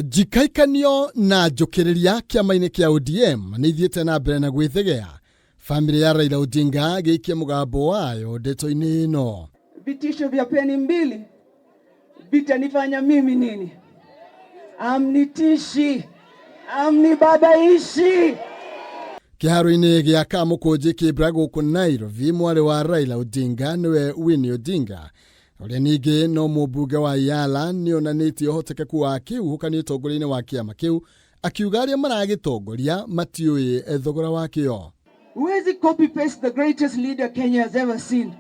Jikaikanio na njukireria kiama-ini kia ODM ni ithiete na mbere na gwithegea family ya Raila Odinga giikia mugambo wayo ndeto-ini ino. Vitisho vya peni mbili vitanifanya mimi nini? Amnitishi, amnibabaishi. Kiharo-ini gia Kamukunji Kibra guku Nairobi, mwari wa Raila Odinga niwe Winnie Odinga uria ningi no mubunge wa Yala ni onanitie uhotekeku wake uhukani utongoria-ini wa kiama kiu, akiuga aria maragitongoria matiui thogora wakio. Huwezi copy paste the greatest leader Kenya has ever seen.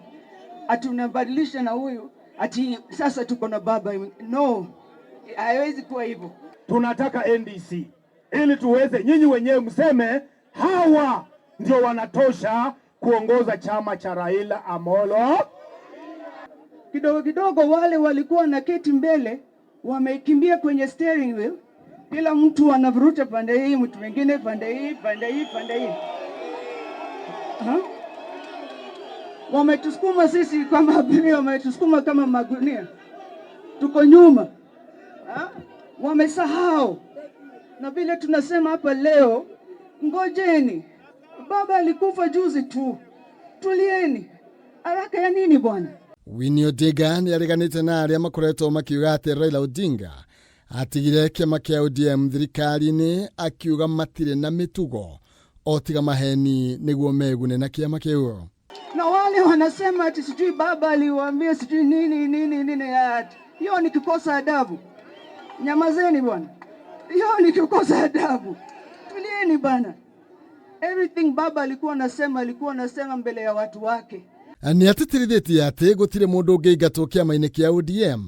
Ati unabadilisha na huyu ati sasa tuko na baba. No, haiwezi kuwa hivyo. Tunataka NDC ili tuweze nyinyi wenyewe mseme hawa ndio wanatosha kuongoza chama cha Raila Amolo. Kidogo kidogo wale walikuwa na keti mbele wamekimbia kwenye steering wheel. Kila mtu anavuruta pande hii, mtu mwingine pande hii, pande hii, pande hii. Wametusukuma sisi kama abiria, wametusukuma kama magunia. Tuko nyuma. Wamesahau. Na vile tunasema hapa leo, ngojeni. Baba alikufa juzi tu. Tulieni. Haraka ya nini bwana? Winnie Odinga ni ariganite na aria makoretwo makiuga ati Raila Odinga atigire kiama kia ODM thirikari-ini, akiuga matire na mitugo otiga maheni niguo megune na kiama kiu. Na wale wanasema ati sijui baba aliwaambia sijui nini hiyo ni kikosa adabu. Nyamazeni bwana. Hiyo ni kikosa adabu. Tulieni bana. Everything baba alikuwa anasema mbele ya watu wake. Ni atitirithetie ati gutire mundu ungiingatwo kiama-ini kia ODM,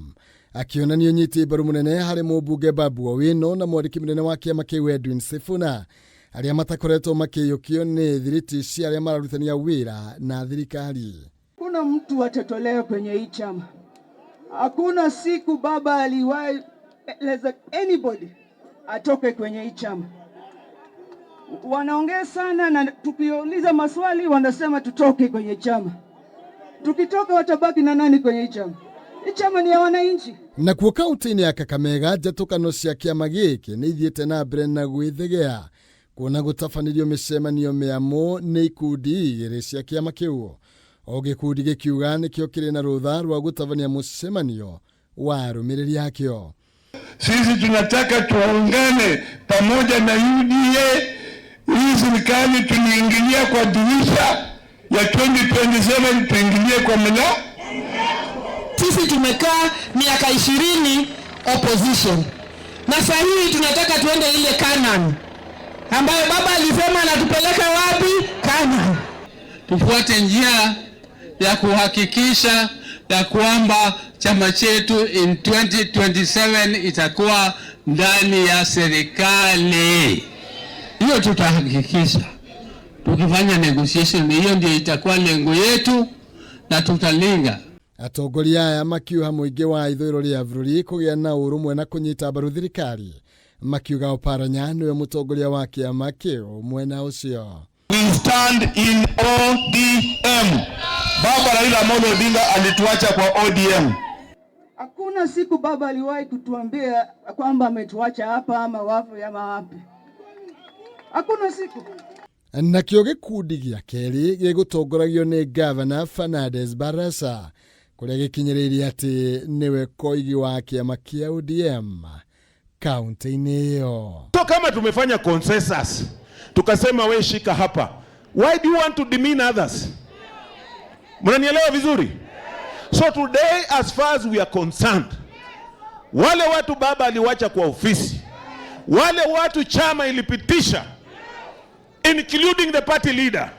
akionania unyiti mbaru munene hari mubunge Babu Owino na mwandiki munene wa kiama kiu Edwin Sifuna, aria matakoretwo makiyukio ni thiriti cia aria mararutania wira na thirikari. Kuna mtu atatolewa kwenye hii chama. Hakuna siku baba aliwahi anybody atoke kwenye hii chama. Wanaongea sana na tukiuliza maswali wanasema tutoke kwenye chama. Tukitoka watabaki na nani kwenye hii chama? Hii chama ni ya wananchi. Na kuo kaunti-ini ya Kakamega njatũkano cia kiama giki ni ithiete na mbere na gwithegea kuona gũtabanirio mĩcemanio mĩamu nĩ ikundi igĩrĩ cia kiama kiu. O gĩkundi gĩkiuga nĩkĩo kĩrĩ na rũtha rwa gũtabania mũcemanio wa arũmĩrĩri akĩo. Sisi tunataka tuungane pamoja na UDA. Hii serikali tuliingilia kwa dirisha ya 2027, tuingilie kwa mla. Sisi tumekaa miaka 20 opposition. Na sasa hivi tunataka tuende ile Canaan ambayo baba alisema anatupeleka wapi? Canaan. Tufuate njia ya kuhakikisha ya kwamba chama chetu in 2027 itakuwa ndani ya serikali. Hiyo tutahakikisha. Tukifanya negotiation, hiyo ndio itakuwa lengo yetu na tutalinga. Atongoria aya makiuga muingi wa ithũĩro rĩa bũrũri kũgĩa na ũrũmwe na kũnyita mbaru thirikari, makiuga Oparanya niwe mũtongoria wa kiama kĩu mwena ũcio. We stand in ODM. Baba Raila Amolo Odinga alituacha kwa ODM. Hakuna siku baba aliwahi kutuambia kwamba ametuacha hapa ama wapi ama wapi. Hakuna siku. Nakĩo gĩkundi gĩa kerĩ gĩgũtongoragio nĩ Governor Fernandes Barasa, kũrĩa gĩkinyĩrĩirie atĩ niwe koigi wa kiama kia ODM kaunti-inĩ ĩyo. So kama tumefanya consensus, tukasema we shika hapa, why do you want to demean others? Mnanielewa vizuri? So today, as far as we are concerned, wale watu baba aliwacha kwa ofisi, wale watu chama ilipitisha, including the party leader,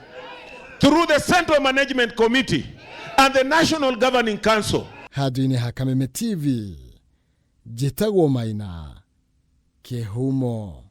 through the Central Management Committee and the National Governing Council. Hadini Hakameme TV, Jitagwo Maina, Kehumo.